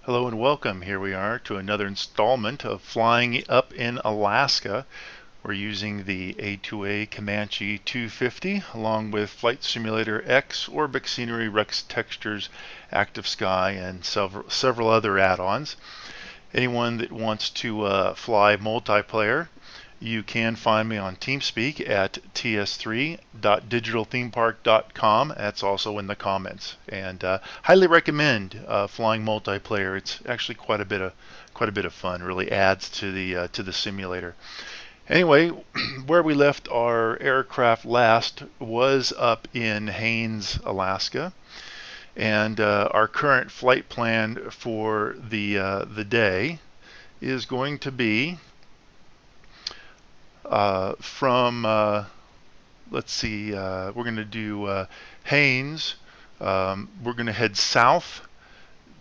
Hello and welcome. Here we are to another installment of Flying Up in Alaska. We're using the A2A Comanche 250 along with Flight Simulator X, ORBX Scenery, Rex Textures, ActiveSky, and several other add-ons. Anyone that wants to fly multiplayer, you can find me on TeamSpeak at ts3.digitalthemepark.com. That's also in the comments, and highly recommend flying multiplayer. It's actually quite a bit of fun. Really adds to the simulator. Anyway, where we left our aircraft last was up in Haines, Alaska, and our current flight plan for the day is going to be let's see, we're going to do Haines. We're going to head south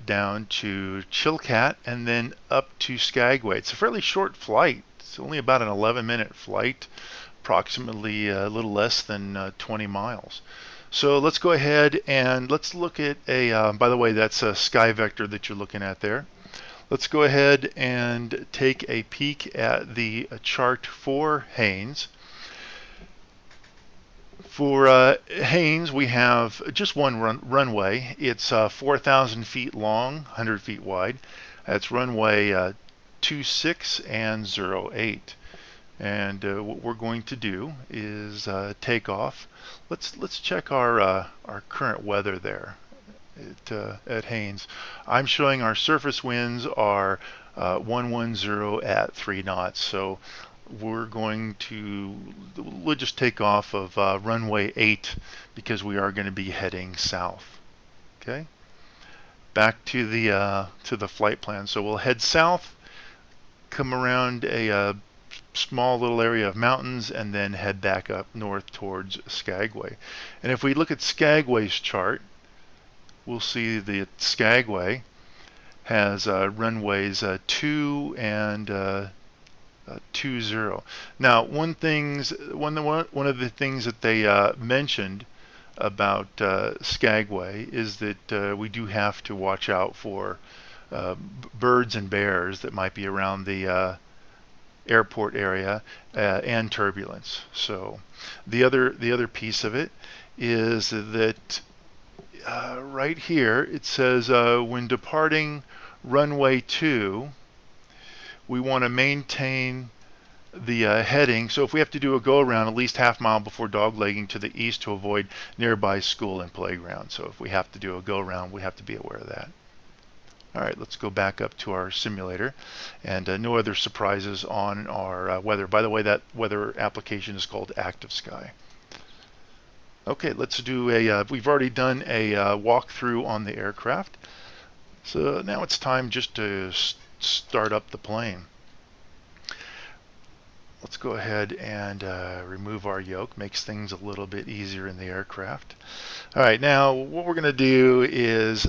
down to Chilkat and then up to Skagway. It's a fairly short flight. It's only about an 11-minute flight, approximately a little less than 20 miles. So let's go ahead and let's look at by the way, that's a sky vector that you're looking at there. Let's go ahead and take a peek at the chart for Haines. For Haines, we have just one runway. It's 4,000 feet long, 100 feet wide. That's runway 26 and 08. And what we're going to do is take off. Let's check our current weather there at Haines. I'm showing our surface winds are 110 at 3 knots. So we'll just take off of runway 8 because we are going to be heading south. Okay, back to the flight plan. So we'll head south, come around a small little area of mountains, and then head back up north towards Skagway. And if we look at Skagway's chart, we'll see the Skagway has runways 2 and 20. Now, one of the things that they mentioned about Skagway is that we do have to watch out for birds and bears that might be around the airport area and turbulence. So the other piece of it is that right here it says when departing runway 2, we want to maintain the heading. So if we have to do a go around, at least half mile before doglegging to the east to avoid nearby school and playground. So if we have to do a go around, we have to be aware of that. All right, let's go back up to our simulator, and no other surprises on our weather. By the way, that weather application is called ActiveSky. Okay, let's do we've already done a walkthrough on the aircraft. So now it's time just to start up the plane. Let's go ahead and remove our yoke. Makes things a little bit easier in the aircraft. All right, now what we're going to do is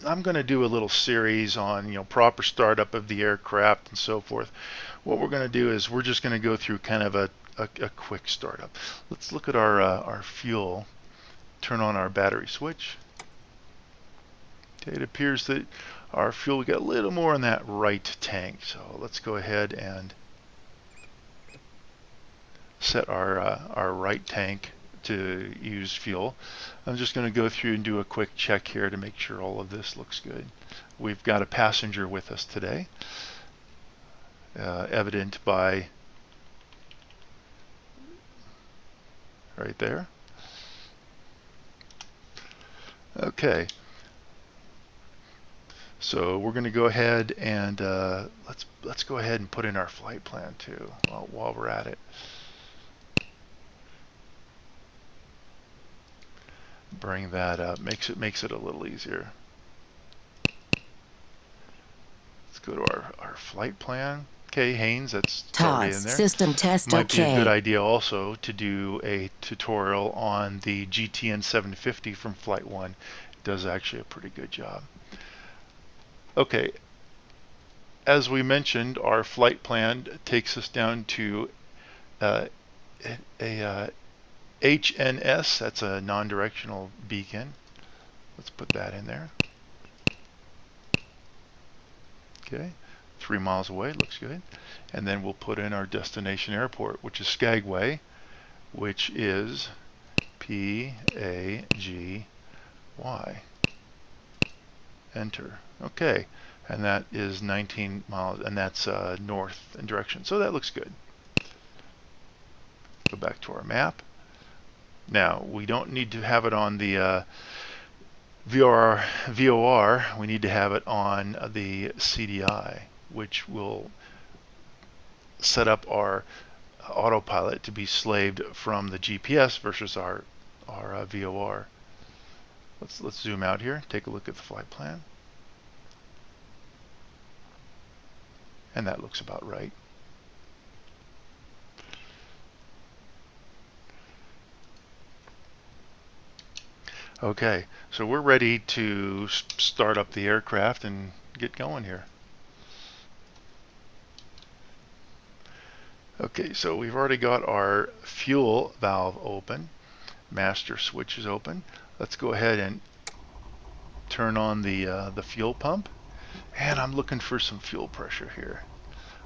I'm going to do a little series on proper startup of the aircraft and so forth. What we're going to do is we're just going to go through kind of a quick startup. Let's look at our fuel. Turn on our battery switch. Okay, it appears that our fuel, we got a little more in that right tank. So let's go ahead and set our right tank to use fuel. I'm just going to go through and do a quick check here to make sure all of this looks good. We've got a passenger with us today, evident by right there. Okay, so we're going to go ahead and let's go ahead and put in our flight plan too while we're at it. Bring that up, makes it a little easier. Let's go to our flight plan. Okay, Haines, that's already in there. System test. Might be a good idea also to do a tutorial on the GTN 750 from Flight 1. It does actually a pretty good job. Okay, as we mentioned, our flight plan takes us down to a HNS, that's a non-directional beacon. Let's put that in there. Okay, 3 miles away, looks good. And then we'll put in our destination airport, which is Skagway, which is PAGY. Enter. Okay, and that is 19 miles, and that's north in direction. So that looks good. Go back to our map. Now, we don't need to have it on the VOR. We need to have it on the CDI, which will set up our autopilot to be slaved from the GPS versus our VOR. Let's zoom out here, take a look at the flight plan. And that looks about right. Okay, so we're ready to start up the aircraft and get going here. Okay, so we've already got our fuel valve open, master switch is open. Let's go ahead and turn on the fuel pump, and I'm looking for some fuel pressure here.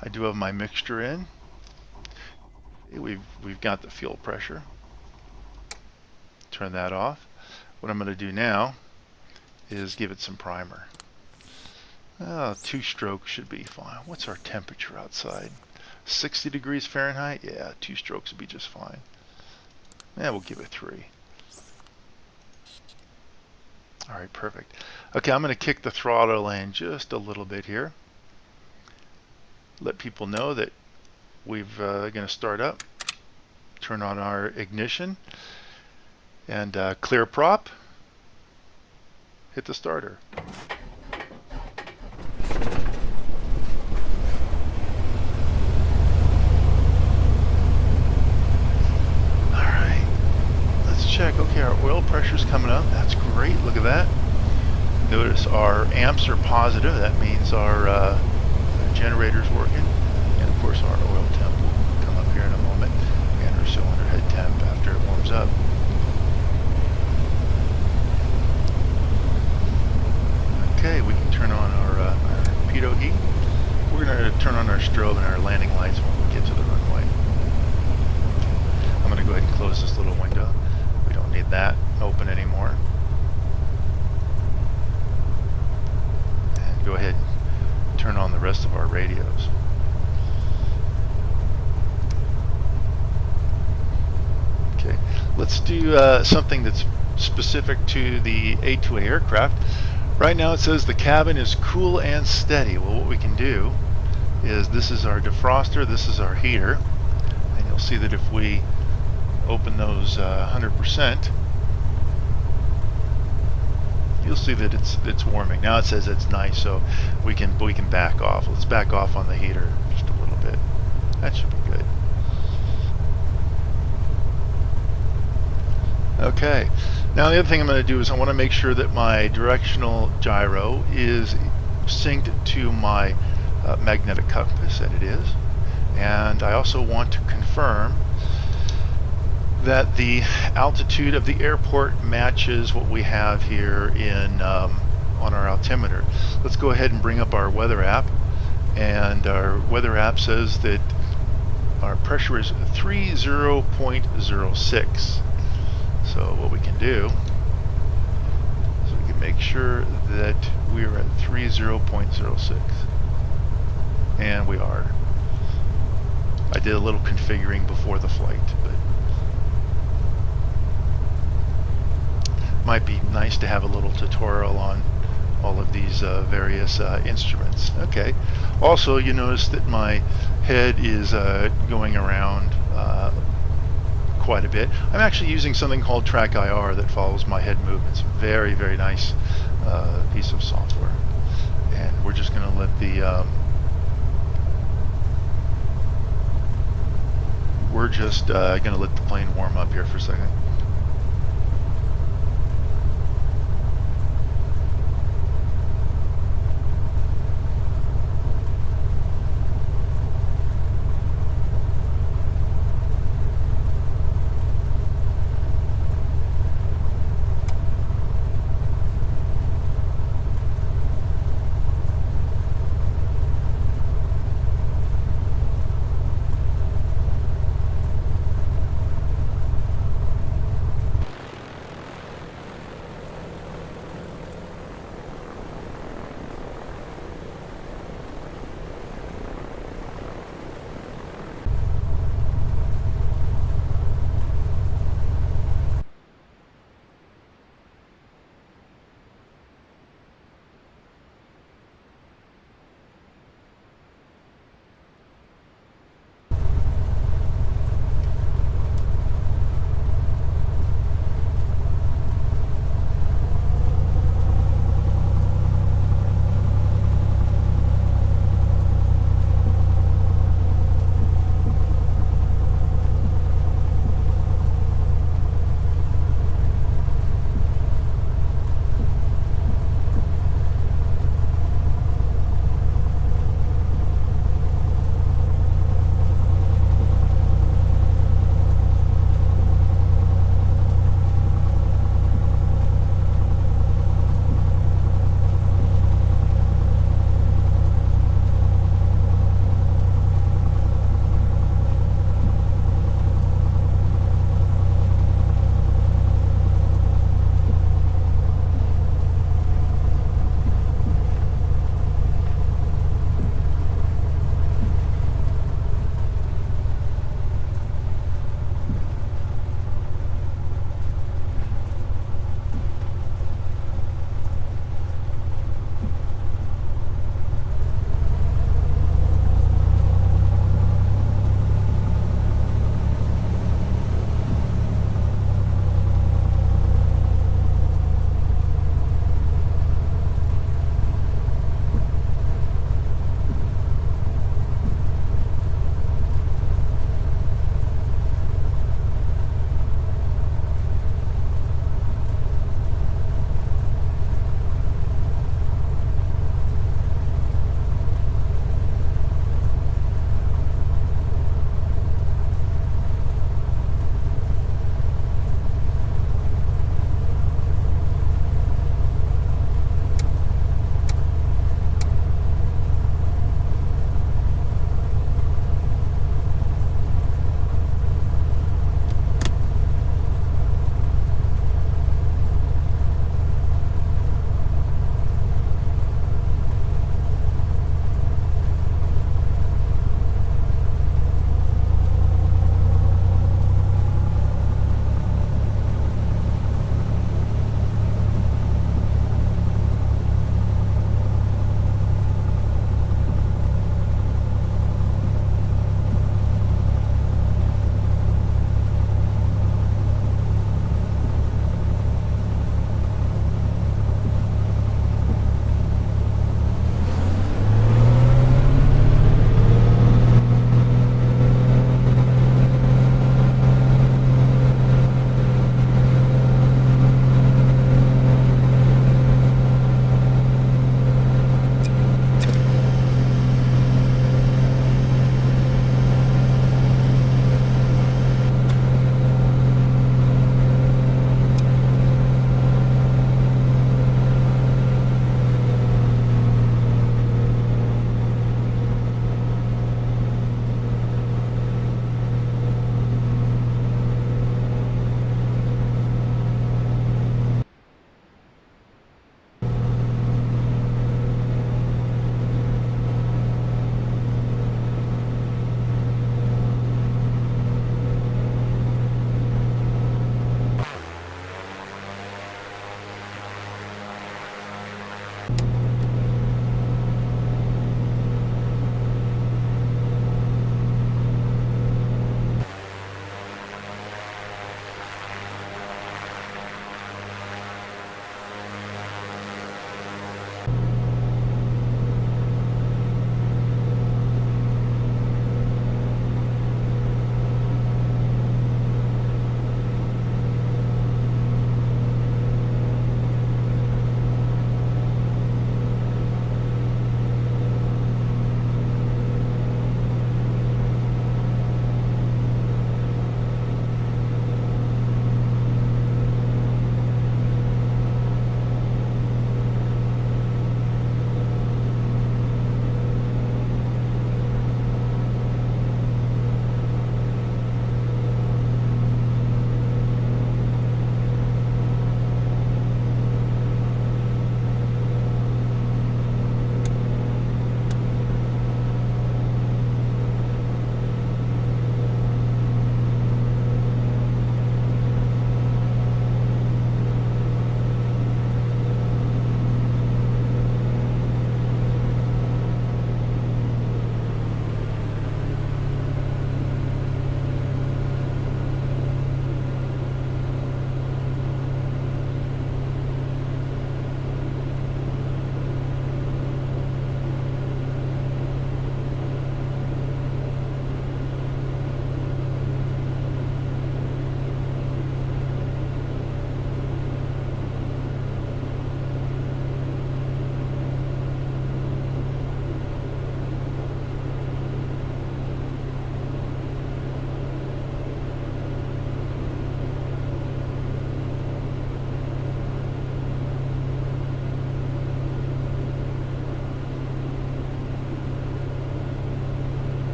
I do have my mixture in. We've got the fuel pressure. Turn that off. What I'm going to do now is give it some primer. 2 strokes should be fine. What's our temperature outside? 60 degrees Fahrenheit? Yeah, 2 strokes would be just fine. Yeah, we'll give it 3. All right, perfect. Okay, I'm going to kick the throttle in just a little bit here. Let people know that we've going to start up. Turn on our ignition. And clear prop, hit the starter. Alright, let's check. Okay, our oil pressure's coming up. That's great, look at that. Notice our amps are positive. That means our generator's working. And of course our oil temp will come up here in a moment. And our cylinder head temp after it warms up. Okay, we can turn on our pitot heat. We're going to turn on our strobe and our landing lights when we get to the runway. I'm going to go ahead and close this little window. We don't need that open anymore. And go ahead and turn on the rest of our radios. Okay, let's do something that's specific to the A2A aircraft. Right now it says the cabin is cool and steady. Well, what we can do is, this is our defroster, this is our heater, and you'll see that if we open those 100%, you'll see that it's warming. Now it says it's nice, so we can back off. Let's back off on the heater just a little bit. That should be good. Okay. Now the other thing I'm going to do is I want to make sure that my directional gyro is synced to my magnetic compass, and it is. And I also want to confirm that the altitude of the airport matches what we have here in on our altimeter. Let's go ahead and bring up our weather app, and our weather app says that our pressure is 30.06. So what we can do is we can make sure that we're at 30.06, and we are. I did a little configuring before the flight, but might be nice to have a little tutorial on all of these various instruments. Okay. Also, you notice that my head is going around quite a bit. I'm actually using something called Track IR that follows my head movements. Very, very nice piece of software. And we're just going to let the plane warm up here for a second.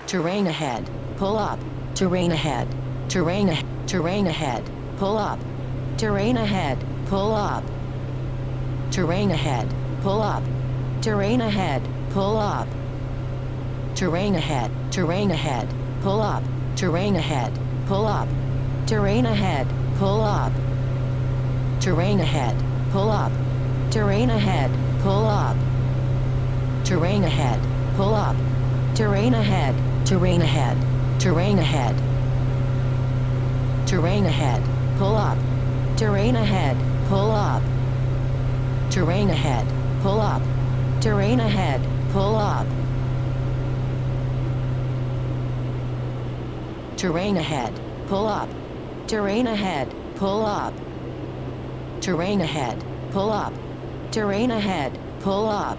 terrain ahead, pull up, terrain ahead, terrain ahead, pull up, terrain ahead, pull up, terrain ahead, pull up, terrain ahead, pull up, terrain ahead, pull up, terrain ahead, pull up, terrain ahead, pull up, terrain ahead, pull up, terrain ahead, pull up, terrain ahead, pull up, terrain ahead, terrain ahead, terrain ahead, terrain ahead, pull up, terrain ahead, pull up, terrain ahead, pull up, terrain ahead, pull up, terrain ahead, pull up, terrain ahead, pull up, terrain ahead, pull up, terrain ahead, pull up,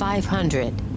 $500.